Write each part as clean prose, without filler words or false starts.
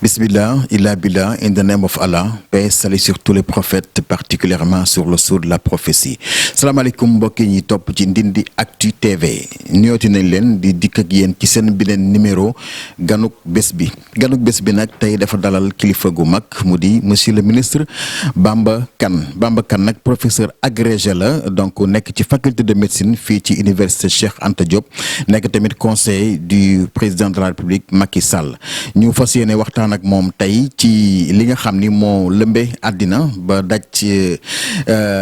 Bismillah, illa billah, in the name of Allah, paix, salut sur tous les prophètes, particulièrement sur le sceau de la prophétie. Salaamaaleykum mbokk yi ñi topp ci Ndindy Actu TV ñëwati nañ leen di dikk ak yéen ci seen beneen numéro ganuk bés bi nag tey dafa dalal kilifa gu mag mu di monsieur le ministre Bamba Kane nag professeur agrégé la donc nekk ci faculté de médecine fii ci université Cheikh Anta Diop nekk tamit conseiller du président de la République Macky Sall ñu fas yéene waxtaan ak moom tey ci li nga xam ni moo lëmbe àddina ba daj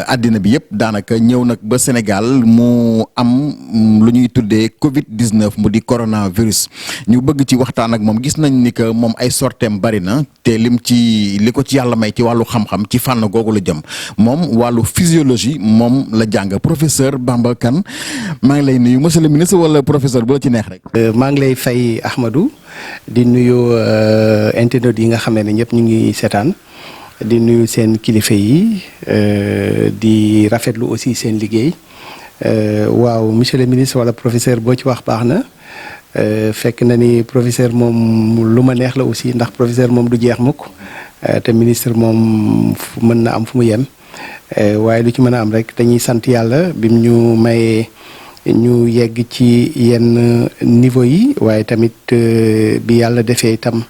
àddina bi yëpp daanaka ñëw nag ba Sénégal mu am lu ñuy tuddee Covid-19 mu di coronavirus ñu bëgg ci waxtaan ak moom gis nañ ni que moom ay sorteem bari na te li ko ci yàlla may ci wàllu xam-xam ci fànn googu la jëm moom wàllu physiologie moom la jàng professeur Bamba Kane maa ngi lay nuyu monsieur le ministre wala professeur bu la ci neex rek. maa ngi lay fay Ahmadou di nuyu internautes yi nga xam ne ñëpp ñu ngi seetaan di nuyu seen kilifa yi di rafetlu aussi seen liggéey waaw monsieur le ministre wala professeur boo ci wax baax na fekk na ni professeur moom lu ma neex la aussi ndax professeur moom du jeex mukk te ministre moom mën na am fu mu yem waaye lu ci mën a am rek dañuy sant yàlla bim ñu mayee ñu yegg ci yenn niveau yi waaye tamit bi yàlla defee itam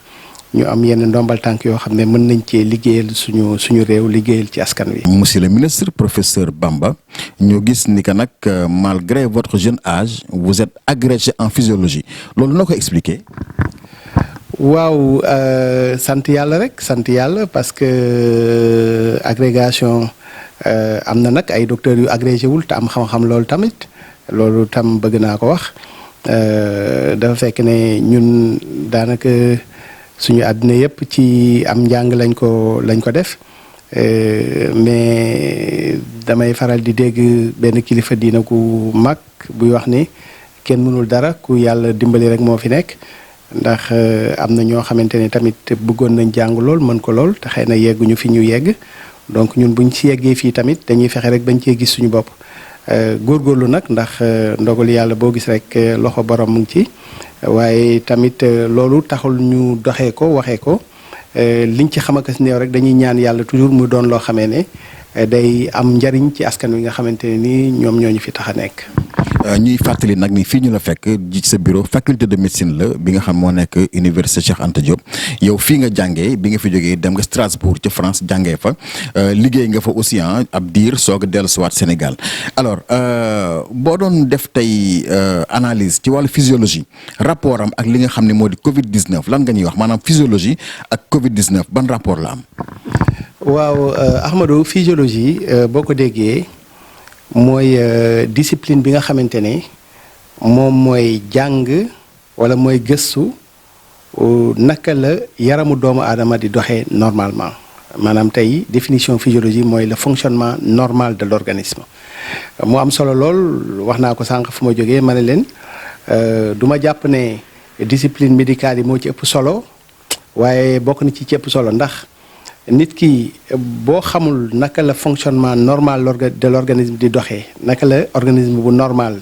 ñu am yenn ndombal tànk yoo xam ne mën nañ cee liggéeyal suñu réew liggéeyal ci askan wi. monsieur le ministre professeur Bamba ñu gis ni que nag malgré votre jeune âge vous êtes agrégé en physiologie loolu noo ko expliquer. waaw sant yàlla rek sant yàlla parce que agrégation am na nag ay docteurs yu agrégé wul te am xam-xam loolu tamit. loolu tam bëgg naa ko wax dafa fekk ne ñun daanaka suñu àddina yëpp ci am njàng lañ ko def mais damay faral di dégg benn kilifa diina ku mag buy wax ni kenn mënul dara ku yàlla dimbali rek moo fi nekk ndax am na ñoo xamante ne tamit bëggoon nañ jàng lool mën ko lool te xëy na yegguñu fi ñu yegg donc ñun buñ ci yeggee fii tamit dañuy fexe rek bañ cee gis suñu bopp. góorgóorlu nag ndax ndogal yàlla boo gis rek loxo borom mu ngi ci waaye tamit loolu taxul ñu doxee ko waxee ko liñ ci xam ak néew rek dañuy ñaan yàlla toujours mu doon loo xamee ne day am njariñ ci askan wi nga xamante ne ni ñoom ñoo ñu fi tax a nekk. ñuy fàttali nag ni fii ñu la fekk ji sa bureau faculté de médecine la bi nga xam moo nekk université Cheikh Anta Diop yow fii nga jàngee bi nga fi jógee dem nga Strasbourg ca France jàngee fa liggéey nga fa aussi ab diir soog a dellusiwaat Sénégal alors boo doon def tey analyse ci wàllu physiologie rapport am ak li nga xam ne moo di Covid-19 lan nga ñuy wax maanaam physiologie ak Covid-19 ban rapport la am. waaw Ahmadou physiologie boo ko déggee. mooy discipline bi nga xamante ne moom mooy jàng wala mooy gëstu naka la yaramu doomu aadama di doxee normalement maanaam tey définition physiologie mooy le fonctionnement normal de l'organisme mu am solo lool wax naa ko sànq fu ma jógee ma ne leen du ma jàpp ne discipline médicale yi moo ci ëpp solo waaye bokk na ci ëpp solo ndax nit ki boo xamul naka la fonctionnement normal de l'organisme di doxee naka la organisme bu normal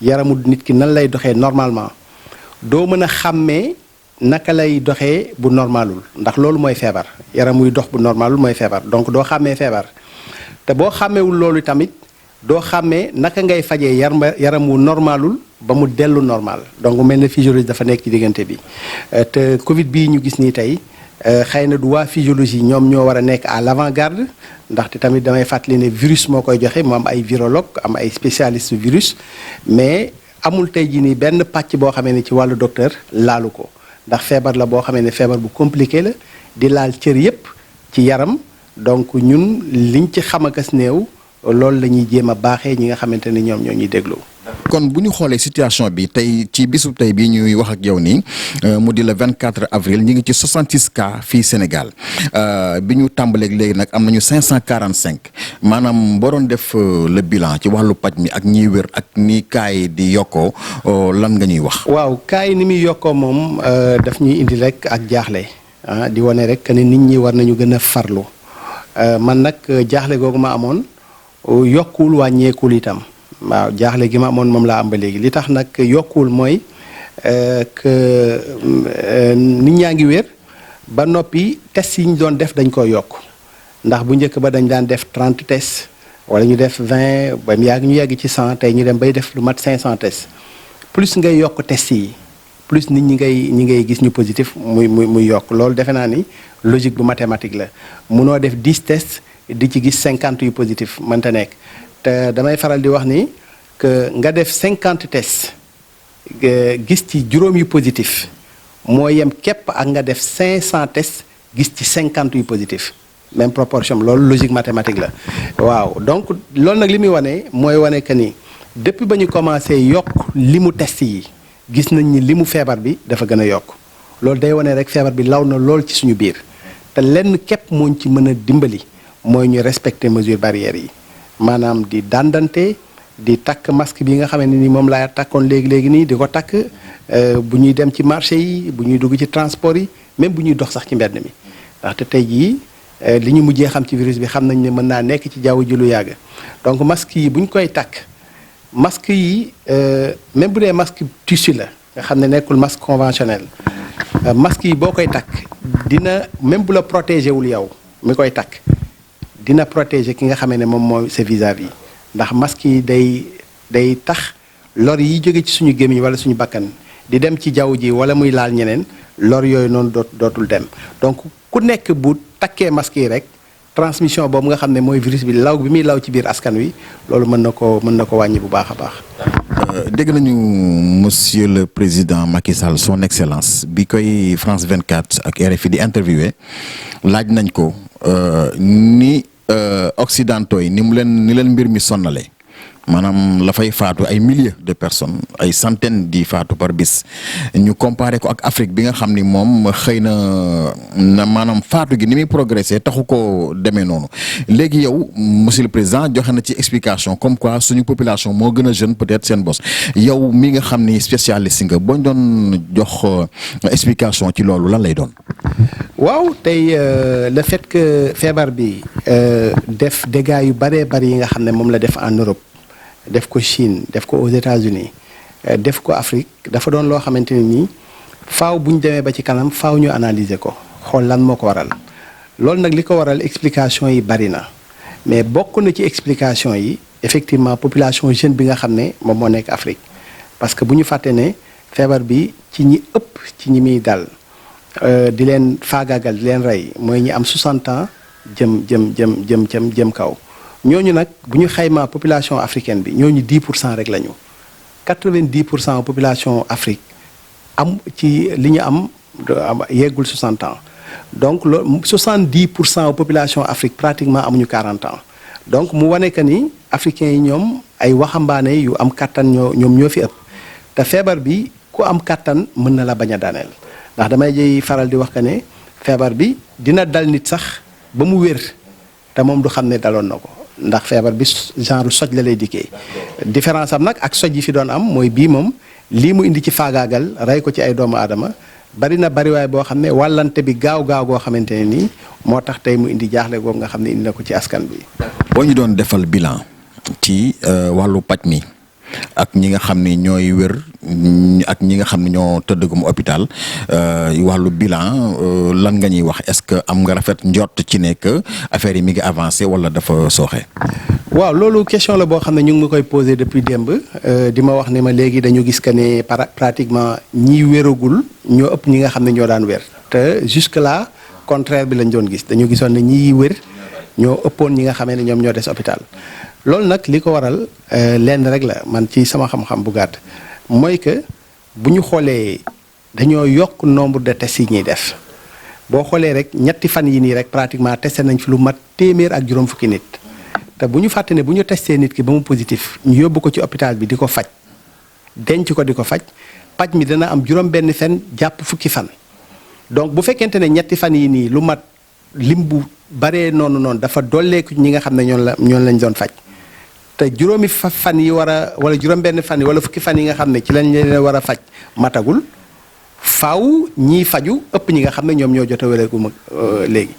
yaramu nit ki nan lay doxee normalement doo mën a xàmmee naka lay doxee bu normalul ndax loolu mooy feebar yaramuy dox bu normalul mooy feebar donc doo xàmmee feebar te boo xàmmeewul loolu tamit doo xàmmee naka ngay fajee yaram wu normalul ba mu dellu normal donc mel na physiologie dafa nekk ci diggante bi te Covid bii ñu gis nii tey xëy na du waa physiologie ñoom ñoo war a nekk à l'avant-garde ndaxte tamit damay fàttali ne virus moo koy joxe mu am ay virologue am ay spécialiste virus mais amul tey jii nii benn pàcc boo xamee ne ci wàllu docteur laalu ko ndax feebar la boo xamee ne feebar bu compliqué la di laal cër yépp ci yaram donc ñun liñ ci xam akas néew loolu la ñuy jéem a baaxee ñi nga xamante ne ñoom ñoo ñuy déglu. kon bu ñu xoolee situation bi tey ci bisub tey bii ñuy wax ak yow nii mu di le 24 avril ñu ngi ci 66 cas fii Sénégal bi ñu tàmbaleeg léegi nag am nañu 545 maanaam boo doon def le bilan ci wàllu paj mi ak ñiy wér ak ni cas yi di yokkoo lan nga ñuy wax. waaw cas yi ni muy yokkoo moom daf ñuy indi rek ak jaaxle di wane rek que ne nit ñi war nañu gën a farlu man nag jaaxle googu ma amoon yokkuwul wàññeekul itam. waaw jaaxle gi ma amoon moom laa am ba léegi li tax nag yokkuwul mooy que nit ñaa ngi wér ba noppi tests yi ñu doon def dañ ko yokk ndax bu njëkk ba dañ daan def 30 tests wala ñu def 20 ba mu yàgg ñu yegg ci 100 tey ñu dem bay def lu mat 500 tests plus ngay yokk tests yi plus nit ñi ngay gis ñu positif muy yokk loolu defe naa ni logique bu mathématique la munoo def 10 tests di ci gis 50 yu positif mënta nekk te damay faral di wax ni que nga def 50 tests gis ci juróom yu positif moo yem képp ak nga def 500 tests gis ci 50 yu positif même proportion loolu logique mathématique la waaw donc loolu nag li muy wane mooy wane que ni depuis ba ñu commencé yokk limu test yi gis nañ ni limu feebar bi dafa gën a yokk loolu day wane rek feebar bi law na lool ci suñu biir te lenn képp mooñ ci mën a dimbali mooy ñu respecter mesures barrières yi maanaam di dandante di takk masque bi nga xam ne ni moom laa takkoon léegi nii di ko takk bu ñuy dem ci marché yi bu ñuy dugg ci transport yi même bu ñuy dox sax ci mbedd mi ndaxte tey jii li ñu mujjee xam ci virus bi xam nañ ne mën naa nekk ci jaww ji lu yàgg donc masque yi bu ñu koy takk masque yi même bu dee masque tissu la nga xam ne nekkul masque conventionnel masque yi boo koy takk dina même bu la protéger wul yow mi koy takk dina protéger ki nga xamee ne moom mooy sa vis-à-vis ndax masque yi day tax lor yi jóge ci suñu gémmiñ wala suñu bakkan di dem ci jaww ji wala muy laal ñeneen lor yooyu noonu dootul dem donc ku nekk bu takkee masque yi rek transmission boobu nga xam ne mooy virus bi law bi muy law ci biir askan wi loolu mën na ko wàññi bu baax a baax. dégg nañu monsieur le président Macky Sall son excellence bi koy France 24 ak RFI di interviewé laaj nañ ko ni occidentaux yi ni leen mbir mi sonnale maanaam la fay faatu ay milliers de personnes ay centaines di faatu par bis ñu comparé ko ak Afrique bi nga xam ni moom xëy na maanaam faatu gi ni muy progressé taxu ko demee noonu léegi yow monsieur le président joxe na ci explication comme quoi suñu population moo gën a jeune peut-être seen bos yow mi nga xam ni spécialiste nga boo doon jox explication ci loolu lan lay doon. waaw tey le fait que feebar bi def dégâts yu bëree bëri yi nga xam ne moom la def en Europe. def ko Chine def ko aux États-Unis def ko Afrique dafa doon loo xamante ne nii faaw bu ñu demee ba ci kanam faaw ñu analyser ko xool lan moo ko waral loolu nag li ko waral explication yi bari na mais bokk na ci explication yi effectivement population jeune bi nga xam ne moom moo nekk Afrique parce que bu ñu fàtte ne feebar bi ci ñi ëpp ci ñi muy dal di leen faagaagal di leen rey mooy ñi am 60 ans jëm kaw. ñooñu nag bu ñu xaymaa population africaine bi ñooñu 10% rek la ñu 90% population Afrique am ci li ñu am yeggul 60 ans donc loolu 70% population Afrique pratiquement amuñu 40 ans donc mu wane que ni africains yi ñoom ay waxambaane yu am kattan ñoom ñoo fi ëpp te feebar bi ku am kattan mën na la bañ a daaneel ndax damay faral di wax que ne feebar bi dina dal nit sax ba mu wér te moom du xam ne daloon na ko. ndax feebar bi genre soj la lay dikkee différence am nag ak soj yi fi doon am mooy bii moom lii mu indi ci faagaagal rey ko ci ay doomu aadama bari na bariwaay boo xam ne wàllante bi gaaw goo xamante ne nii moo tax tey mu indi jaaxle googu nga xam ne indi na ko ci askan bi. boo ñu doon defal bilan ci wàllu paj mi ak ñi nga xam ne ñooy wér ak ñi nga xam ne ñoo tëddagum hôpital wàllu bilan lan nga ñuy wax est-ce que am nga rafet njort ci nekk affaire yi mi ngi avancé wala dafa sooxe. waaw loolu question la boo xam ne ñu ngi ma koy posé depuis démb di ma wax ne ma léegi dañu gis que ne pratiquement ñi wéragul ñoo ëpp ñi nga xam ne ñoo daan wér te jusque là contraire bi lañ doon gis dañu gisoon ne ñi wér ñoo ëppoon ñi nga xamee ne ñoom ñoo des hôpital. loolu nag li ko waral lenn rek la man ci sama xam-xam bu gàtt mooy que bu ñu xoolee dañoo yokk nombre de tests yi ñuy def boo xoolee rek ñetti fan yi nii rek pratiquement testé nañ fi lu mat téeméer ak juróom fukki nit te bu ñu fàtte ne bu ñu testé nit ki ba mu positif ñu yóbbu ko ci hôpital bi di ko faj denc ko di ko faj paj mi dana am juróom benn fan jàpp fukki fan donc bu fekkente ne ñetti fan yi nii lu mat lim bu baree noonu dafa dolleeku ñi nga xam ne ñoon lañ doon faj te juróomi fan yi wala juróom benn fan yi wala fukki fan yi nga xam ne ci lañ leen war a faj matagul faaw ñiy faju ëpp ñi nga xam ne ñoom ñoo jot a wéreegu mag léegi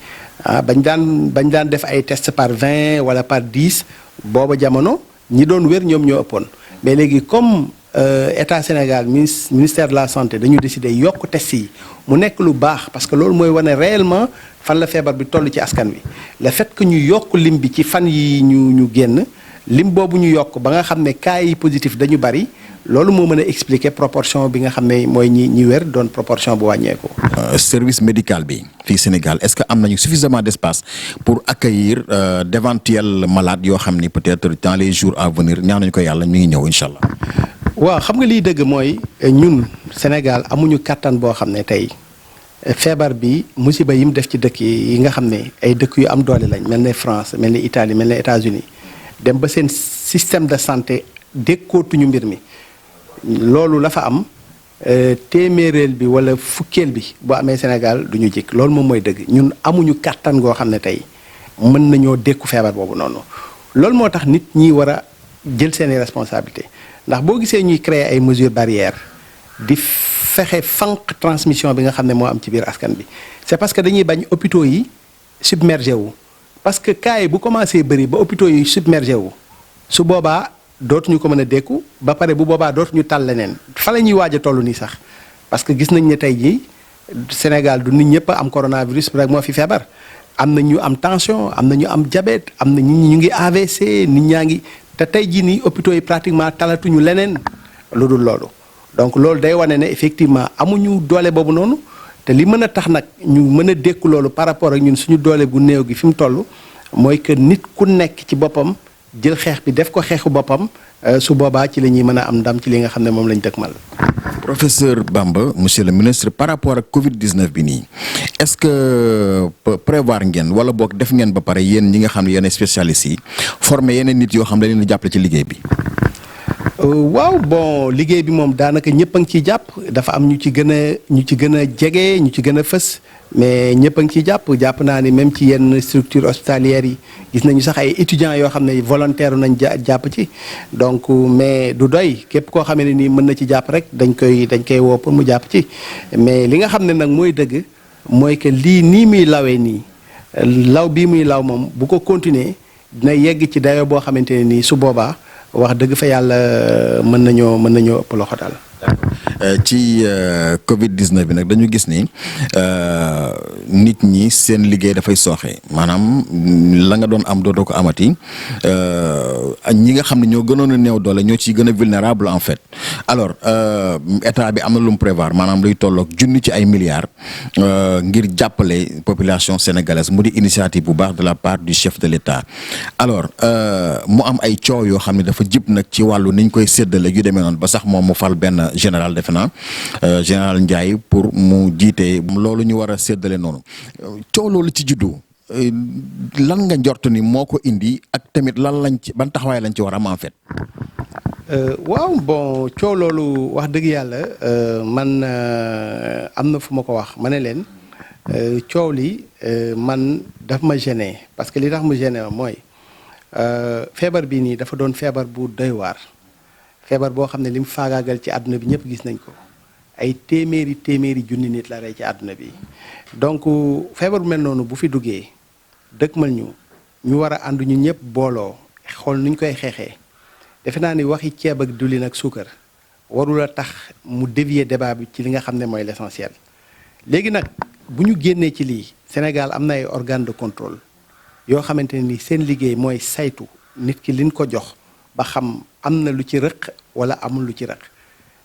bañ daan def ay test par 20 wala par 10 booba jamono ñi doon wér ñoom ñoo ëppoon mais léegi comme état Sénégal ministère de la santé dañu décider yokk test yi mu nekk lu baax parce que loolu mooy wane réellement fan la feebar bi toll ci askan wi le fait que ñu yokk lim bi ci fan yi ñu génn lim boobu ñu yokk ba nga xam ne cas yi positif dañu bari loolu moo mën a expliquer proportion bi nga xam ne mooy ñi wér doon proportion bu wàññeeku. Service médical bi fii Sénégal est-ce que am nañu suffisamment d'espace pour accueillir d'éventuels malades yoo xam ni peut-être dans les jours à venir ñaan nañu ko yàlla mi ngi ñëw incha allah. waaw xam nga liy dëgg mooy ñun Sénégal amuñu kàttan boo xam ne tey feebar bi musiba yi mu def ci dëkk yi nga xam ne ay dëkk yu am doole lañ mel ne France mel ne Italie mel ne États-Unis dem ba seen système de santé dékkootuñu mbir mi loolu la fa am téeméereel bi wala fukkeel bi bu amee Sénégal du ñu jikk loolu moom mooy dëgg ñun amuñu kàttan goo xam ne tey mën nañoo dékku feebar boobu noonu loolu moo tax nit ñi war a jël seeni responsabilité ndax boo gisee ñuy créer ay mesures barrières di fexe fanq transmission bi nga xam ne moo am ci biir askan bi c'est parce que dañuy bañ hôpitaux yi submergé wu parce que cas yi bu commencé bëri ba hôpitaux yi submergé wu su boobaa dootuñu ko mën a dékku ba pare bu boobaa dootuñu tal leneen fa la ñuy waaj a toll nii sax parce que gis nañ ne tey jii Sénégal du nit ñëpp am coronavirus rek moo fi feebar am na ñu am tension am na ñu am diabète am na ñu ngi AVC nit ñaa ngi te tey jii nii hôpitaux yi pratiquement talatuñu leneen lu dul loolu donc loolu day wane ne effectivement amuñu doole boobu noonu te li mën a tax nag ñu mën a dékku loolu par rapport ak ñun suñu doole gu néew gi fi mu toll mooy que nit ku nekk ci boppam jël xeex bi def ko xeexu boppam su boobaa ci la ñuy mën a am ndam ci li nga xam ne moom lañ dëkkmal. Professeur Bamba monsieur le ministre par rapport ak Covid-19 bi nii est-ce que prévoir ngeen wala boog def ngeen ba pare yéen ñi nga xam ne yéen spécialistes yi former yeneen nit yoo xam ne dañ leen a jàppale ci liggéey bi. waaw bon liggéey bi moom daanaka ñëpp a ngi ciy jàpp dafa am ñu ci gën a jege ñu ci gën a fës mais ñëpp a ngi ciy jàpp naa ni même ci yenn structures hospitalières yi gis nañu sax ay étudiants yoo xam ne volontaire nañ jàpp ci donc mais du doy képp koo xam ne nii mën na ci jàpp rek dañ koy woo pour mu jàpp ci mais li nga xam ne nag mooy dëgg mooy que lii nii muy lawee nii law bii muy law moom bu ko continuer dina yegg ci dayo boo xamante ne nii su boobaa wax dëgg fa yàlla mën nañoo ëpp loxo daal. ci Covid-19 bi nag dañu gis ni nit ñi seen liggéey dafay sooxe maanaam la nga doon am dootoo ko amati ñi nga xam ne ñoo gënoon a néew doole ñoo ciy gën a vulnérable en fait alors état bi am na lu mu prévoir maanaam luy tolloog junni ci ay milliards ngir jàppale population sénégalaise mu di initiative bu baax de la part du chef de l'État alors mu am ay coow yoo xam ne dafa jib nag ci wàllu niñ koy séddale yu demee noonu ba sax moom mu fal benn général defe naa général Ndiaye pour mu jiite loolu ñu war a séddale noonu coow loolu ci juddu lan nga njort ni moo ko indi ak tamit ban taxawaay lañ ci war a am en fait. waaw bon coow loolu wax dëgg yàlla man am na fu ma ko wax ma ne leen coow li man daf ma gêné parce que li tax mu gêné mooy feebar bii nii dafa doon feebar bu doy waar. feebar boo xam ne li mu faagaagal ci àdduna bi ñëpp gis nañ ko ay téeméeri junni nit la rey ci àdduna bi donc feebar bu mel noonu bu fi duggee dëkkmal ñu war a ànd ñu ñëpp booloo xool nuñ koy xeexee defe naa ni waxi ceeb ak diwlin ak suukar warul a tax mu dévier débat bi ci li nga xam ne mooy l'essentiel. léegi nag bu ñu génnee ci lii Sénégal am na ay organes de contrôle yoo xamante ne ni seen liggéey mooy saytu nit ki liñ ko jox ba xam am na lu ci rëq wala amul lu ci rëq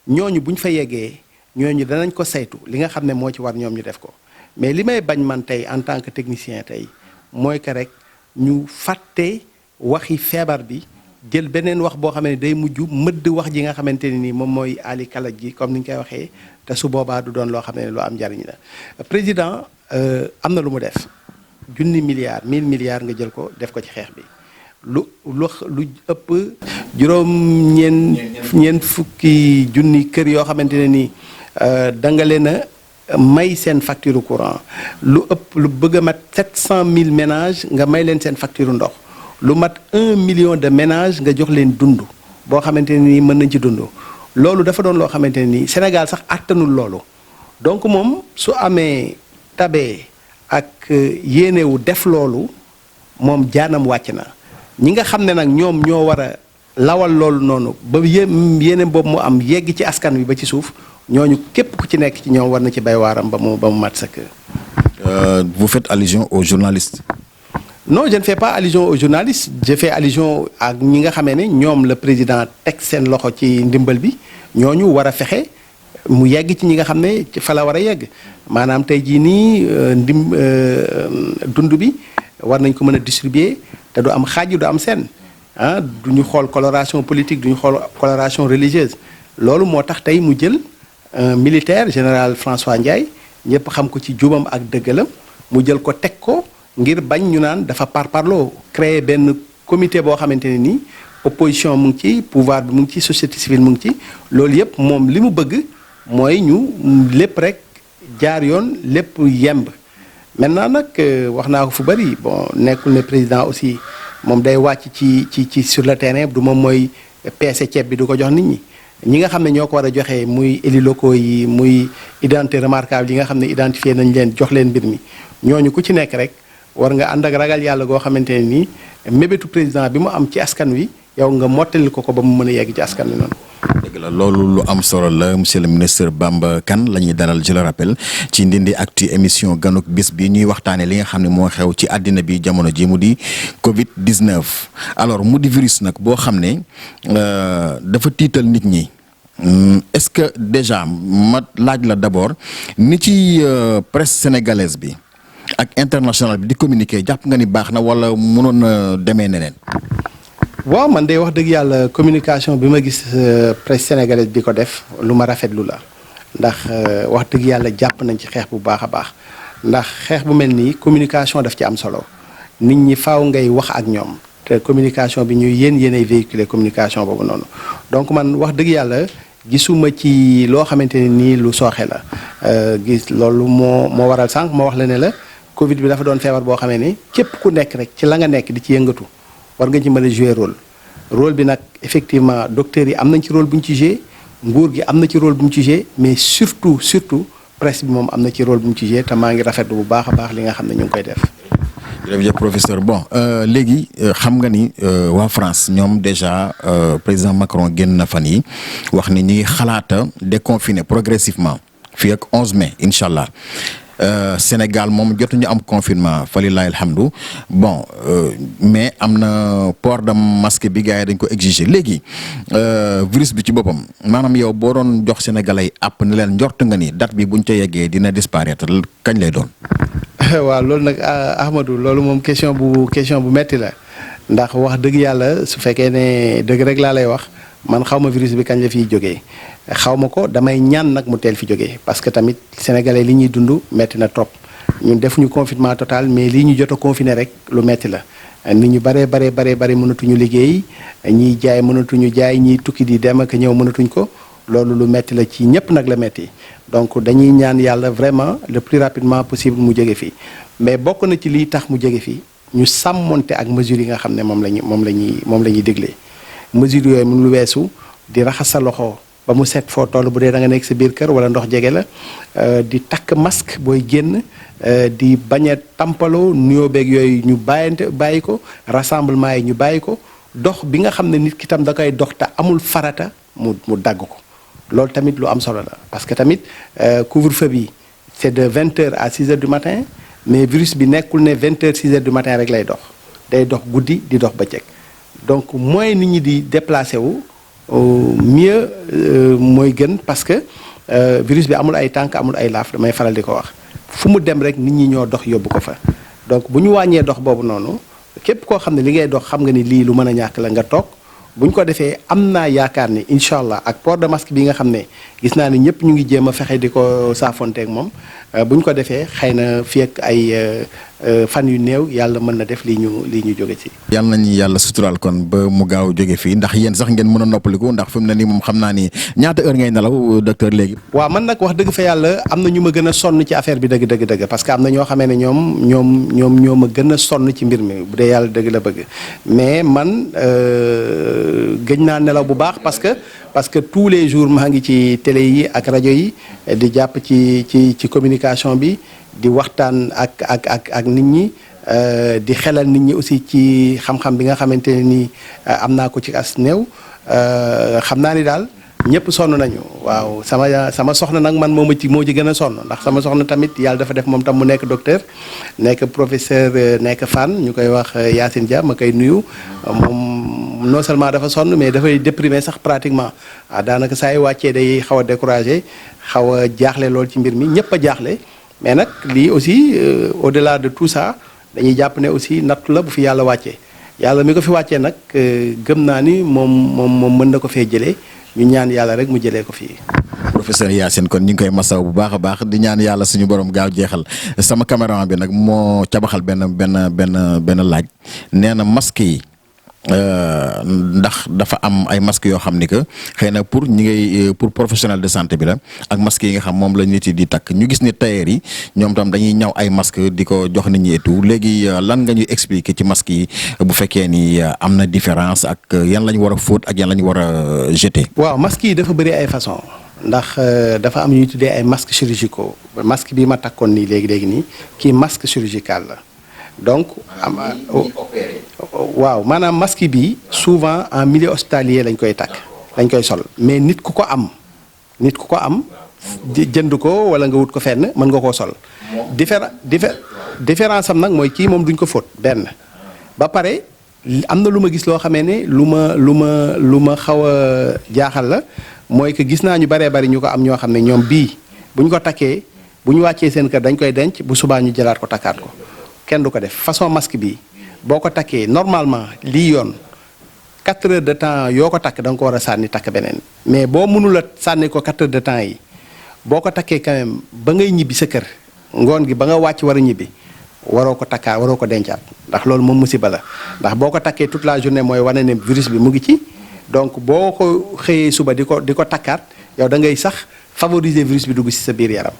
ñooñu bu ñu fa yeggee ñooñu danañ ko saytu li nga xam ne moo ci war ñoom ñu def ko mais li may bañ man tey en tant que technicien tey mooy que rek ñu fàtte waxi feebar bi jël beneen wax boo xam ne day mujj mëdd wax ji nga xamante ne nii moom mooy ali kalaj gi comme ni ñu koy waxee te su boobaa du doon loo xam ne lu am njariñ la président am na lu mu def 1000 milliards nga jël ko def ko ci xeex bi lu ëpp ñeent fukki junni kër yoo xamante ne nii da nga leen a may seen facture courant lu bëgg a mat 700 000 ménages nga may leen seen facture ndox lu mat 1 million de ménages nga jox leen dund boo xamante ne nii mën nañ ci dund loolu dafa doon loo xamante ne nii Sénégal sax attanul loolu donc moom su amee tabee ak yéenewu def loolu moom jaanam wàcc na ñi nga xam ne nag ñoom ñoo war a lawal loolu noonu ba yeneen boobu mu am yegg ci askan wi ba ci suuf ñooñu képp ku ci nekk ci ñoom war na ci bay waaram ba mu mat sëkk. Vous faites allusion aux journalistes. Non, je ne fais pas allusion aux journalistes je fais allusion ak ñi nga xamee ne ñoom le président teg seen loxo ci ndimbal bi ñooñu war a fexe mu yegg ci ñi nga xam ne fa la war a yegg maanaam tey jii nii dund bi war nañ ko mën a distribuer te du am xaaj du am seen ah du ñu xool coloration politique du ñu xool coloration religieuse loolu moo tax tey mu jël militaire général François Ndiaye ñëpp xam ko ci jubam ak dëggalam mu jël ko teg ko ngir bañ ñu naan dafa parparloo créer benn comité boo xamante ne nii opposition mu ngi ci pouvoir bi mu ngi ci société civile mu ngi ci loolu yëpp moom li mu bëgg mooy ñu lépp rek jaar yoon lépp yemb maintenant nag wax naa ko fu bari bon nekkul ne président aussi moom day wàcc ci sur le terrain du moom mooy peese ceeb bi du ko jox nit ñi nga xam ne ñoo ko war a joxe muy élus locaux yi muy identité remarquable yi nga xam ne identifié nañ leen jox leen mbir mi ñooñu ku ci nekk rek war nga ànd ak ragal yàlla goo xamante ne nii mébétu président bi mu am ci askan wi yow nga mottali ko ba mu mën a yegg ci askan wi noonu. dëgg la loolu lu am solo la monsieur le ministre Bamba Kane la ñuy dalal je le rappelle ci Ndindy Actu émission ganuk bis bi ñuy waxtaanee li nga xam ne moo xew ci àddina bi jamono ji mu di Covid 19. alors mu di virus nag boo xam ne dafa tiital nit ñi est-ce que déjà ma laaj la d'abord ni ci presse sénégalaise bi. ak international bi di communiquer jàpp nga ni baax na wala mënoon na demee neneen. waaw man de wax dëgg yàlla communication bi ma gis presse sénégalaise di ko def lu ma rafetlu la ndax wax dëgg yàlla jàpp nañ ci xeex bu baax a baax ndax xeex bu mel nii communication daf ci am solo nit ñi faaw ngay wax ak ñoom te communication bi ñuy yéenay véhiculer communication boobu noonu donc man wax dëgg yàlla gisuma ci loo xamante ne nii lu sooxe la gis loolu moo waral sànq ma wax la ne la. Covid bi dafa doon feebar boo xamee ne képp ku nekk rek ci la nga nekk di ci yëngatu war nga ci mën a jouer rôle bi nag effectivement docteurs yi am nañ ci rôle bu ñu ci jouer nguur gi am na ci rôle bu ñu ci jouer mais surtout presse bi moom am na ci rôle bu ñu ci jouer te maa ngi rafetlu bu baax a baax li nga xam ne ñu ngi koy def. jërëjëf professeur bon léegi xam nga ni waa France ñoom déjà président Macron génn na fan yi wax ni ñi ngi xalaata déconfiner progressivement fii ak 11 mai incha allah. Sénégal moom jotuñu am confinement falilahi alhamdu bon mais am na port de masque bi gars yi dañ ko exiger léegi virus bi ci boppam maanaam yow boo doon jox sénégalais yi àpp ne leen njort nga ni date bi buñ ca yeggee dina disparaître kañ lay doon. waaw loolu nag Ahmadou loolu moom question bu metti la ndax wax dëgg yàlla su fekkee ne dëgg rek laa lay wax man xaw ma virus bi kañ la fiy jógee. xaw ma ko damay ñaan nag mu teel fi jógee parce que tamit sénégalais li ñuy dund metti na trop ñun defuñu confinement total mais lii ñu jot a confiné rek lu metti la nit ñu bare mënatuñu liggéey ñiy jaay mënatuñu jaay ñiy tukki di dem ak ñëw mënatuñ ko loolu lu metti la ci ñëpp nag la metti donc dañuy ñaan yàlla vraiment le plus rapidement possible mu jóge fii mais bokk na ci lii tax mu jóge fii ñu sàmmonte ak mesures yi nga xam ne moom la ñuy déglee mesures yooyu mun lu weesu di raxas sa loxo. ba mu set foo toll bu dee da nga nekk sa biir kër wala ndox jege la di takk masque booy génn di bañ a tampaloo nuyoo beeg yooyu ñu bàyyi ko rassemblement yi ñu bàyyi ko dox bi nga xam ne nit ki tam da koy dox te amul farata mu dagg ko loolu tamit lu am solo la parce que tamit couvre-feu bi c'est de 20h à 6h du matin mais virus bi nekkul ne 20h 6h du matin rek lay dox day dox guddi di dox bëccëg donc mooy nit ñi di déplacé wu. mieux mooy gën parce que virus bi amul ay tànk amul ay laaf damay faral di ko wax fu mu dem rek nit ñi ñoo dox yóbbu ko fa donc bu ñu wàññee dox boobu noonu képp koo xam ne li ngay dox xam nga ni lii lu mën a ñàkk la nga toog bu ñu ko defee am naa yaakaar ni incha allah ak port de masque bi nga xam ne gis naa ni ñëpp ñu ngi jéem a fexe di ko saafonteeg moom bu ñu ko defee xëy na fii ak ay fan yu néew yàlla mën na def lii ñu jóge ci. yàlla nañu yàlla suturaal kon ba mu gaaw jóge fii ndax yéen sax ngeen mën a noppaliku ndax fi mu ne nii moom xam naa ni ñaata heure ngay nelaw docteur léegi. waaw man nag wax dëgg fa yàlla am na ñu ma gën a sonn ci affaire bi dëgg parce que am na ñoo xamee ne ñoom ñoo ma gën a sonn ci mbir mi bu dee yàlla dëgg la bëgg mais man gëj naa nelaw bu baax parce que tous les jours maa ngi ci télé yi ak rajo yi di jàpp ci communication bi di waxtaan ak nit ñi di xelal nit ñi aussi ci xam-xam bi nga xamante ne nii am naa ko ci as néew xam naa ni daal ñëpp sonn nañu waaw sama soxna nag man moo ci gën a sonn ndax sama soxna tamit yàlla dafa def moom tam mu nekk docteur nekk professeur nekk Fann ñu koy wax Yacine Dia ma koy nuyu moom non seulement dafa sonn mais dafay déprimer sax pratiquement daanaka saa yu wàccee day xaw a découragé xaw a jaaxle lool ci mbir mi ñëpp a jaaxle mais nag lii aussi au-delà de tout ça dañuy jàpp ne aussi nattu la bu fi yàlla wàccee yàlla mi ko fi wàccee nag gëm naa ni moom mën na ko fee jëlee ñu ñaan yàlla rek mu jëlee ko fii. professeur Yacine kon ñu ngi koy masaw bu baax a baax di ñaan yàlla suñu borom gaaw jeexal sama caméraman bi nag moo cabaxal benn laaj nee na masque yi ndax dafa am ay masques yoo xam ni que xëy na pour professionnel de santé bi la ak masques yi nga xam moom la nit yi di takk ñu gis ni tailleur yi ñoom tam dañuy ñaw ay masques di ko jox nit ñi et tout léegi lan nga ñuy expliquer ci masques yi bu fekkee ni am na différence ak yan la ñu war a fóot ak yan la ñu war a jeter. waaw masques yi dafa bëri ay façon ndax dafa am ñuy tuddee ay masques chirurgicaux masque bi ma takkoon nii léegi nii kii masque chirurgical la. donc waaw maanaam masque bi souvent en milieu hospitalier lañ koy takk lañ koy sol mais nit ku ko am jënd ko wala nga wut ko fenn mën nga koo sol différence am nag mooy kii moom duñ ko fóot benn ba pare am na lu ma gis loo xamee ne lu ma xaw a jaaxal la mooy que gis naa ñu baree bari ñu ko am ñoo xam ne ñoom bii bu ñu ko takkee bu ñu wàccee seen kër dañ koy denc bu subaa ñu jëlaat ko takkaat ko kenn du ko def façon masque bi boo ko takkee normalement lii yoon 4 heures de temps yoo ko takk da nga ko war a sànni takk beneen mais boo mënul a sànni ko 4 heures de temps yi boo ko takkee quand même ba ngay ñibbi sa kër ngoon gi ba nga wàcc war a ñibbi waroo ko takkaat waroo ko dencaat ndax loolu moom musiba la ndax boo ko takkee toute la journée mooy wane ne virus bi mu ngi ci donc boo ko xëyee suba di ko takkaat yow da ngay sax favoriser virus bi dugg ci sa biir yaram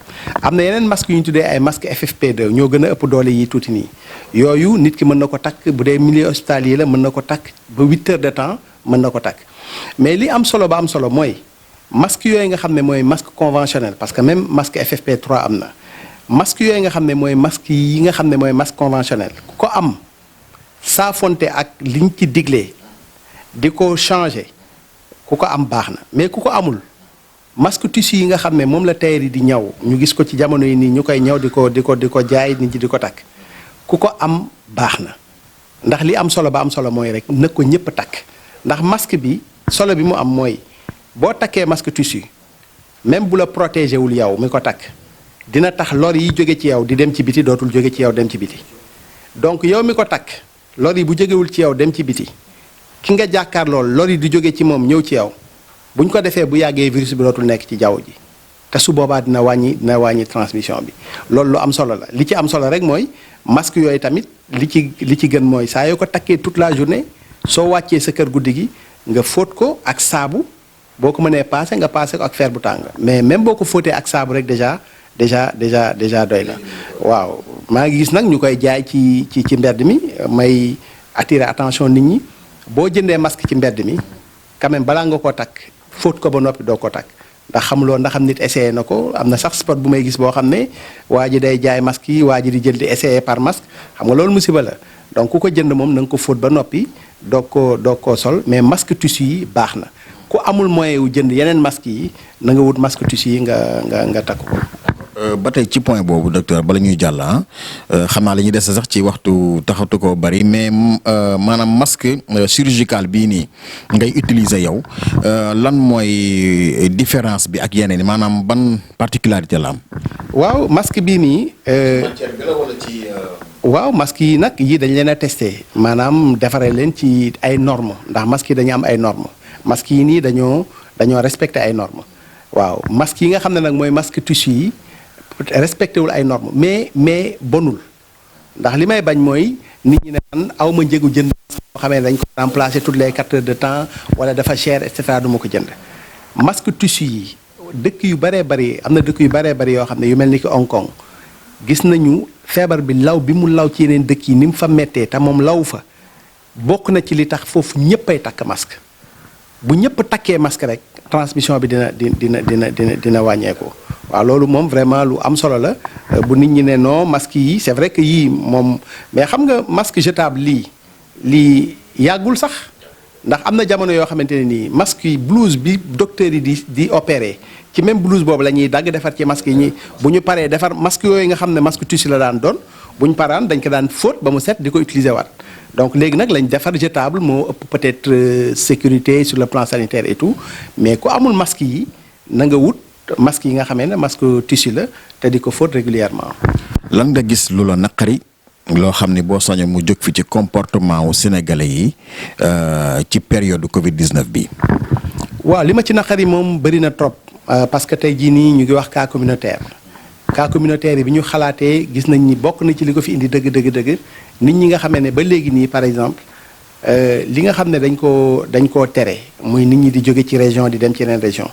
am na yeneen masque yu ñu tuddee ay masque FFP2 ñoo gën a ëpp doole yi tuuti nii yooyu nit ki mën na ko takk bu dee milieu hospitalier la mën na ko takk ba 8 heures de temps mën na ko takk mais li am solo ba am solo mooy masque yooyu nga xam ne mooy masque conventionnel parce que même masque FFP3 am na masque yooyu nga xam ne mooy masque yi nga xam ne mooy masque conventionnel ku ko am saafonte ak liñ ci diglee di ko changer ku ko am baax na mais ku ko amul masque tissu yi nga xam ne moom la tailleur yi di ñaw ñu gis ko ci jamono yi nii ñu koy ñaw di ko jaay nit ñi di ko takk ku ko am baax na ndax li am solo ba am solo mooy rek na ko ñëpp takk ndax masque bi solo bi mu am mooy boo takkee masque tissu même bu la protégé wul yow mi ko takk dina tax lor yi jóge ci yow di dem ci biti dootul jóge ci yow dem ci biti donc yow mi ko takk lor yi bu jógewul ci yow dem ci biti ki nga jàkkaar lool lor yi di jóge ci moom ñëw ci yow bu ñu ko defee bu yàggee virus bi dootul nekk ci jaww ji te su boobaa dina wàññi transmission bi loolu lu am solo la li ci am solo rek mooy masque yooyu tamit li ci gën mooy saa yoo ko takkee toute la journée soo wàccee sa kër guddi gi nga fóot ko ak saabu boo ko mënee paase nga paase ko ak fer bu tàng mais même boo ko fóotee ak saabu rek déjà doy na waaw maa ngi gis nag ñu koy jaay ci mbedd mi may attirer attention nit ñi boo jëndee masque ci mbedd mi quand même balaa nga koo takk fóot ko ba noppi doo ko takk ndax xamuloo ndax am nit essayé na ko am na sax spot bu may gis boo xam ne waa ji day jaay masque yi waa ji di jël di essayé par masque xam nga loolu musiba la donc ku ko jënd moom na nga ko fóot ba noppi doog koo sol mais masque tissu yi baax na ku amul moyen wu jënd yeneen masque yi na nga wut masque tissu yi nga takk ko. ba tey ci point boobu docteur bala ñuy jàll xam naa la ñuy des sax ci waxtu taxatu ko bari mais maanaam masque chirurgical bii nii ngay utiliser yow lan mooy différence bi ak yeneen maanaam ban particularité la am. waaw masque bii nii. matière bi la wala ci. waaw masque yi nag yii dañ leen a testé maanaam defaree leen ci ay normes ndax masque yi dañu am ay normes masque yi nii dañoo respecté ay normes waaw masque yi nga xam ne nag mooy masque tissu yi. respecté wul ay normes mais bonul ndax li may bañ mooy nit ñi ne man aw ma njëgu jënd boo xamee ne dañ ko remplacer toutes les 4 heures de temps wala dafa cher et cetera du ma ko jënd masque tissu yi dëkk yu baree bari am na dëkk yu baree bari yoo xam ne yu mel ni ki Hong Kong gis nañu feebar bi law bi mu law ci yeneen dëkk yi ni mu fa mettee te moom law fa bokk na ci li tax foofu ñëppay takk masque bu ñëpp takkee masque rek transmission bi dina wàññeeku. waaw loolu moom vraiment lu am solo la bu nit ñi ne non masque yi c'est vrai que yii moom mais xam nga masque jetable lii yàggul sax ndax am na jamono yoo xamante ne nii masque yi blouse bi docteur yi di opérer ci même blouse boobu la ñuy dagg defar ci masque yi ñi bu ñu paree defar masque yooyu nga xam ne masque tissu la daan doon bu ñu paraan dañ ko daan fóot ba mu set di ko utiliser waat donc léegi nag lañ defar jetable moo ëpp peut-être sécurité sur le plan sanitaire et tout mais ku amul masque yi na nga wut masque yi nga xamee ne masque tissu la te di ko fóot régulièrement. lan nga gis lu la naqari loo xam ne boo soño mu jóg fi ci comportement wu sénégalais yi ci période Covid 19 bi. waaw li ma ci naqari moom bëri na trop parce que tey jii nii ñu ngi wax cas communautaire yi bi ñu xalaatee gis nañ ni bokk na ci li ko fi indi dëgg nit ñi nga xamee ne ba léegi nii par exemple li nga xam ne dañ koo tere muy nit ñi di jóge ci région di dem ci yeneen région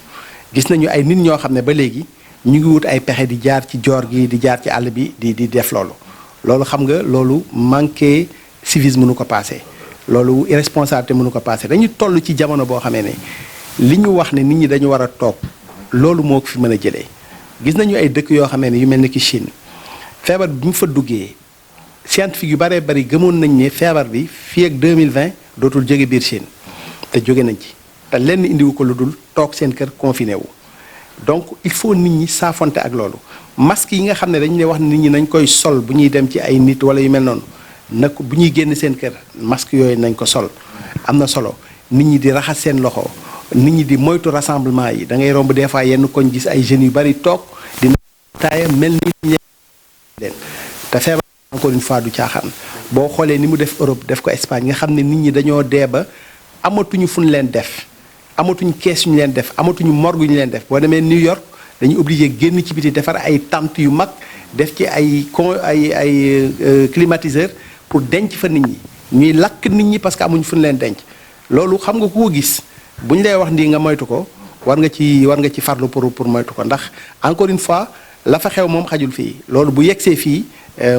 gis nañu ay nit ñoo xam ne ba léegi ñu ngi wut ay pexe di jaar ci joor gi di jaar ci àll bi di def loolu xam nga loolu manqué civisme mënu ko passé loolu irresponsabilité mënu ko passé dañu toll ci jamono boo xamee ne li ñu wax ne nit ñi dañu war a toog loolu moo ko fi mën a jëlee gis nañu ay dëkk yoo xamee ne yu mel ni ki Chine feebar bi mu fa duggee scientifique yu bëree bëri gëmoon nañ ne feebar bi fii ak 2020 dootul jóge biir Chine te jóge nañ ci te lenn indiwu ko lu dul toog seen kër confiné wu donc il faut nit ñi saafonte ak loolu masque yi nga xam ne dañu ne wax nit ñi nañ koy sol bu ñuy dem ci ay nit wala yu mel noonu nag bu ñuy génn seen kër masque yooyu nañ ko sol am na solo nit ñi di raxas seen loxo nit ñi di moytu rassemblement yi da ngay romb des fois yenn koñ gis ay jeunes yu bari toog dina taaya mel ni leen te feebar encore une fois du caaxaan boo xoolee ni mu def Europe def ko Espagne nga xam ne nit ñi dañoo dee ba amatuñu fu ñu leen def amatuñu kees yu ñu leen def amatuñu morgue yu ñu leen def boo demee New York dañuy obligé génn ci biti defar ay tentes yu mag def ci ay climatiseur pour denc fa nit ñi ñuy lakk nit ñi parce que amuñu fu ñu leen denc loolu xam nga ku ko gis bu ñu lay wax nii nga moytu ko war nga ci farlu pour moytu ko ndax encore une fois la fa xew moom xajul fii loolu bu yegsee fii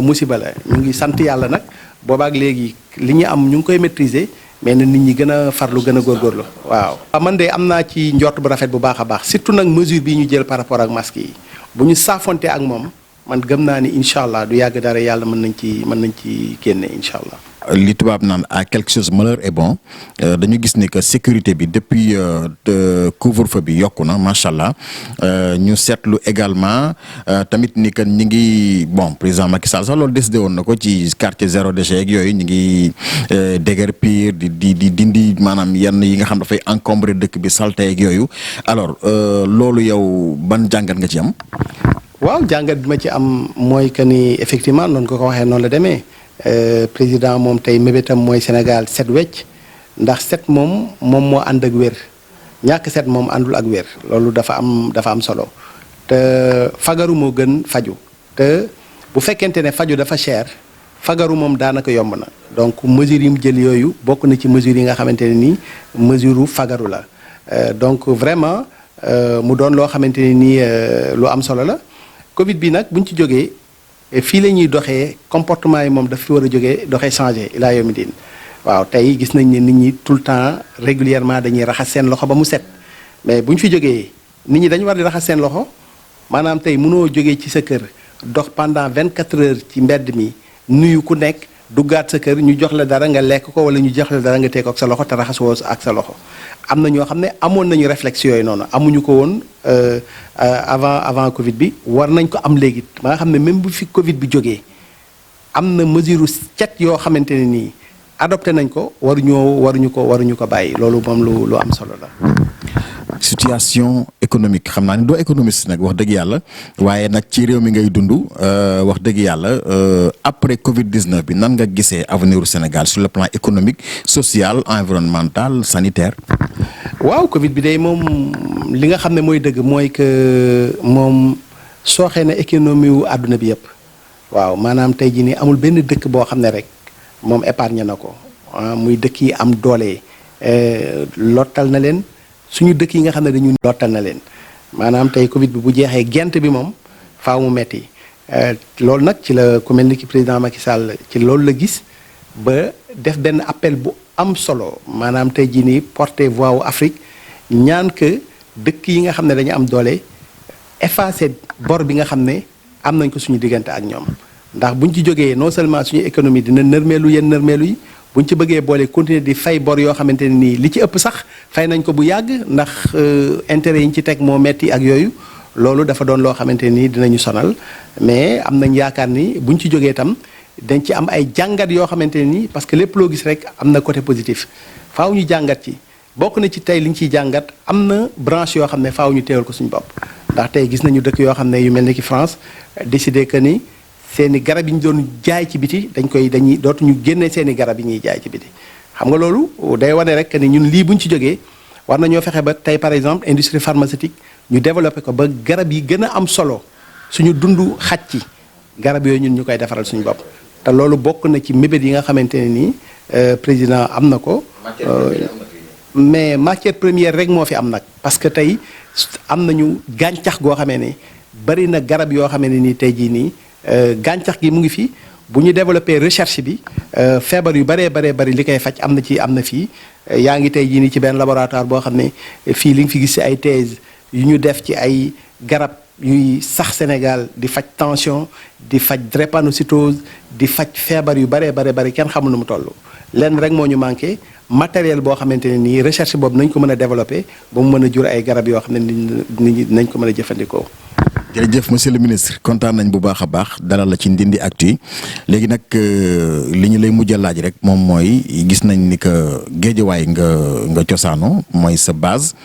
musiba la ñu ngi sant yàlla nag boobaak léegi li ñu am ñu ngi koy maîtriser mais na nit ñi gën a farlu gën a góorgóorlu waaw. man de am naa ci njort bu rafet bu baax a baax surtout nag mesure bii ñu jël par rapport ak masque yi bu ñu saafonte ak moom man gëm naa ni incha allah du yàgg dara yàlla mën nañ ci génne incha allah. li tubaab naan à quelque chose malheur est bon dañu gis ni que sécurité bi depuis couvre-feu bi yokku na macha allah ñu seetlu également tamit ni que ñi ngi bon président Macky Sall sax loolu décidé woon na ko ci quartier zéro déchet ak yooyu ñu ngi déguerpir di dindi maanaam yenn yi nga xam dafay encombrer dëkk bi saleté ak yooyu alors loolu yow ban jàngat nga ci am. waaw jàngat bi ma ci am mooy que ni effectivement noonu ko waxee noonu la demee. Président moom tey mébétam mooy Sénégal set wecc ndax set moom moo ànd ak wér ñàkk set moom àndul ak wér loolu dafa am solo te fagaru moo gën faju te bu fekkente ne faju dafa cher fagaru moom daanaka yomb na donc mesures yi mu jël yooyu bokk na ci mesures yi nga xamante ne nii mesure fagaru la donc vraiment mu doon loo xamante ne nii lu am solo la Covid bi nag buñ ci jógee fii la ñuy doxee comportement yi moom daf fi war a jógee doxee changé ilaa yawmi diin waaw tey gis nañ ne nit ñi tout le temps régulièrement dañuy raxas seen loxo ba mu set mais bu ñu fi jógee nit ñi dañu war di raxas seen loxo maanaam tey mënoo jógee ci sa kër dox pendant 24 heures ci mbedd mi nuyu ku nekk duggaat sa kër ñu jox la dara nga lekk ko wala ñu jox la dara nga teg ko ak sa loxo te raxasoo ak sa loxo am na ñoo xam ne amoon nañu réflexe yooyu noonu amuñu ko woon avant Covid bi war nañ ko am léegi ba nga xam ne même bu fi Covid bi jógee am na mesure cet yoo xamante ne nii adopté nañ ko waruñu ko bàyyi loolu moom lu am solo la. situation économique xam naa ne doo économiste nag wax dëgg yàlla waaye nag ci réew mi ngay dund wax dëgg yàlla après Covid 19 bi nan nga gisee avenir u Sénégal sur le plan économique social environnemental sanitaire. waaw Covid bi day moom li nga xam ne mooy dëgg mooy que moom sooxee na économie wu àdduna bi yëpp waaw maanaam tey jii nii amul benn dëkk boo xam ne rek moom épargne na ko muy dëkk yi am doole lottal na leen. suñu dëkk yi nga xam ne dañu lottal na leen maanaam tey Covid bi bu jeexee gent bi moom faaw mu metti loolu nag ci la ku mel ni ki président Macky Sall ci loolu la gis ba def benn appel bu am solo maanaam tey jii nii porter voix wu Afrique ñaan que dëkk yi nga xam ne dañu am doole effacer bor bi nga xam ne am nañ ko suñu diggante ak ñoom ndax buñ ci jógee non seulement suñu économie dina nërmeelu yenn nërmeelu yi buñ ci bëggee boole continuer di fay bor yoo xamante ne nii li ci ëpp sax fay nañ ko bu yàgg ndax intérêt yi ñu ci teg moo metti ak yooyu loolu dafa doon loo xamante nii dinañu sonal mais am nañ yaakaar ni buñ ci jógee itam dañ ci am ay jàngat yoo xamante ne nii parce que lépp loo gis rek am na côté positif faaw ñu jàngat ci bokk na ci tey li ñu ciy jàngat am na branche yoo xam ne faaw ñu teewal ko suñu bopp ndax tey gis nañu dëkk yoo xam ne yu mel ni ki France décidé que ni seeni garab yi ñu doon jaay ci biti dañuy dootuñu génne seeni garab yi ñuy jaay ci biti xam nga loolu day wane rek ni ñun lii buñ ci jógee war nañoo fexe ba tey par exemple industrie pharmaceutique ñu développé ko ba garab yi gën a am solo suñu dund xaj ci garab yooyu ñun ñu koy defaral suñu bopp te loolu bokk na ci mébét yi nga xamante ne nii président am na ko mais matière première rek moo fi am nag parce que tey am nañu gàncax goo xamee ne bari na garab yoo xamee ne nii tey jii nii gàncax gi mu ngi fi bu ñu développé recherche bi feebar yu baree bari li koy faj am na fii yaa ngi tey jii nii ci benn laboratoire boo xam ne fii li nga fi gis ci ay thèse yu ñu def ci ay garab yuy sax Sénégal di faj tension di faj drépanocytose di faj feebar yu baree bari kenn xamul nu mu toll lenn rek moo ñu manqué matériel boo xamante ne nii recherche boobu nañ ko mën a développé ba mu mën a jur ay garab yoo xam ne nit ñi nañ ko mën a jëfandikoo. jërëjëf monsieur le ministre kontaan nañ bu baax a baax dalal la ci Ndindy Actu léegi nag li ñu lay mujj a laaj rek moom mooy gis nañ ni que Géejawaay nga cosaano mooy sa base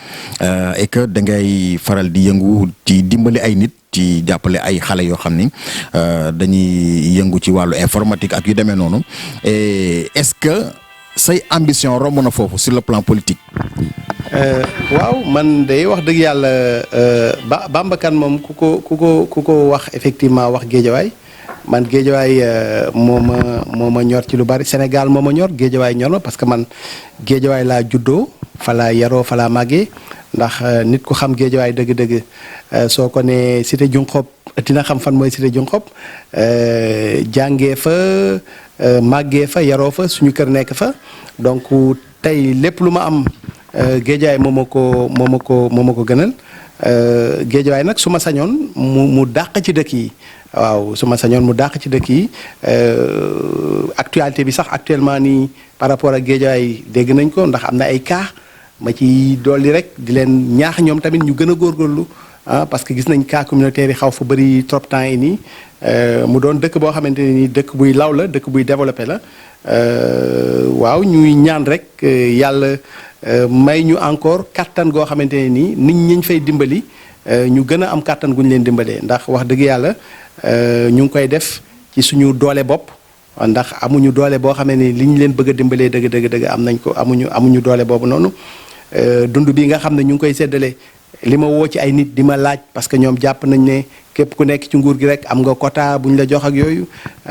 et que da ngay faral di yëngu ci dimbali ay nit ci jàppale ay xale yoo xam ni dañuy yëngu ci wàllu informatique ak yu demee noonu est-ce que say ambition romb na foofu sur le plan politique. waaw man de wax dëgg yàlla Bamba Kane moom ku ko wax effectivement wax Géejawaay man Géejawaay moo ma ñor ci lu bari Sénégal moo ma ñor Géejawaay ñor ma parce que man Géejawaay laa juddoo fa laa yaroo fa laa màggee ndax nit ku xam Géejawaay dëgg-dëgg soo ko nee cité Junxop dina xam fan mooy cité Junxop jàngee fa màggee fa yaroo fa suñu kër nekk fa donc tey lépp lu ma am Géejawaay moo ma ko gënal Géejawaay nag su ma sañoon mu dàq ci dëkk yi waaw su ma sañoon mu dàq ci dëkk yi actualité bi sax actuellement nii par rapport ak Géejawaay dégg nañ ko ndax am na ay cas ma ci dolli rek di leen ñaax ñoom tamit ñu gën a góorgóorlu parce que gis nañ cas communautaire yi xaw fa bëri trop temps yi nii mu doon dëkk boo xamante ne nii dëkk buy law la dëkk buy développé la waaw ñuy ñaan rek yàlla may ñu encore kattan goo xamante ne nii nit ñi fay dimbali ñu gën a am kattan gu ñu leen dimbalee ndax wax dëgg yàlla ñu ngi koy def ci suñu doole bopp ndax amuñu doole boo xamee ne li ñu leen bëgg a dimbalee dëgg am nañ ko amuñu doole boobu noonu dund bi nga xam ne ñu ngi koy séddale li ma woo ci ay nit di ma laaj parce que ñoom jàpp nañ ne képp ku nekk ci nguur gi rek am nga quota bu ñu la jox ak yooyu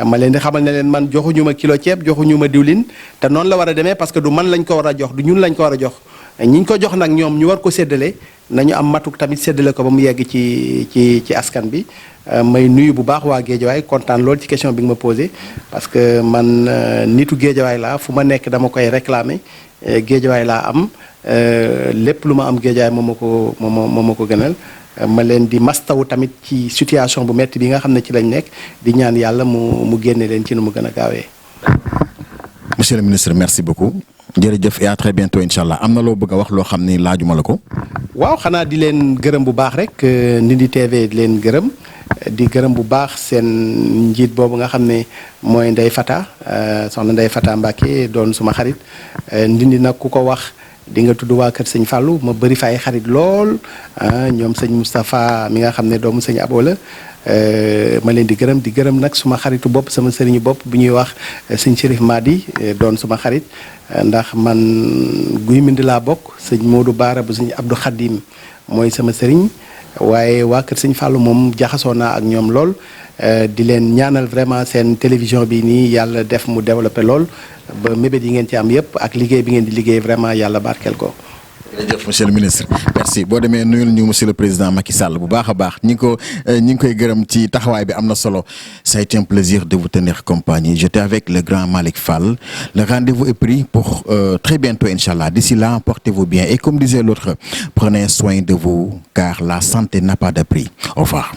ma leen di xamal ne leen man joxuñu ma kilo ceeb joxuñu ma diwlin te noonu la war a demee parce que du man lañ ko war a jox du ñun lañ ko war a jox ñi ñu ko jox nag ñoom ñu war ko séddale nañu am matuk tamit séddale ko ba mu yegg ci askan bi may nuyu bu baax waa Géejawaay kontaan loolu ci question bi nga ma posé parce que man nitu Géejawaay laa fu ma nekk dama koy réclamer Géejawaay laa am lépp lu ma am Géejawaay moo ma ko gënal ma leen di mastawu tamit ci situation bu metti bi nga xam ne ci lañ nekk di ñaan yàlla mu génne leen ci nu mu gën a gaawee. Monsieur le ministre merci beaucoup jërëjëf et à très bientôt incha allah am na loo bëgg a wax loo xam ni laajuma la ko. waaw xanaa di leen gërëm bu baax rek Ndindy TV di leen gërëm di gërëm bu baax seen njiit boobu nga xam ne mooy Ndeye Fata soxna Ndeye Fata Mbacke doon suma xarit Ndindy nag ku ko wax. di nga tudd waa kër sëñ Fallou ma bëri fa ay xarit lool ñoom sëñ Moustapha mi nga xam ne doomu sëñ Abo la ma leen di gërëm nag suma xaritu bopp sama sëriñu bopp bu ñuy wax sëñ Chérif Madi doon suma xarit ndax man guy mbind laa bokk sëñ Modou Baara bu sëñ Abdou Khadim mooy sama sëriñ waaye waa kër sëñ Fallou moom jaxasoo naa ak ñoom lool di leen ñaanal vraiment seen télévision bi nii yàlla def mu développé lool ba mébét yi ngeen ci am yëpp ak liggéey bi ngeen di liggéey vraiment yàlla barkeel ko. jërëjëf monsieur le ministre merci boo demee nuyul ñu monsieur le président Macky Sall bu baax a baax ñi ngi koy gërëm ci taxawaay bi am na solo ça a été un plaisir de vous tenir compagnie j'étais avec le grand Malick Fall le rendez-vous est pris pour très bientôt inchallah d'ici là portez-vous bien et comme disait l'autre prenez soin de vous car la santé n'a pas de prix au revoir.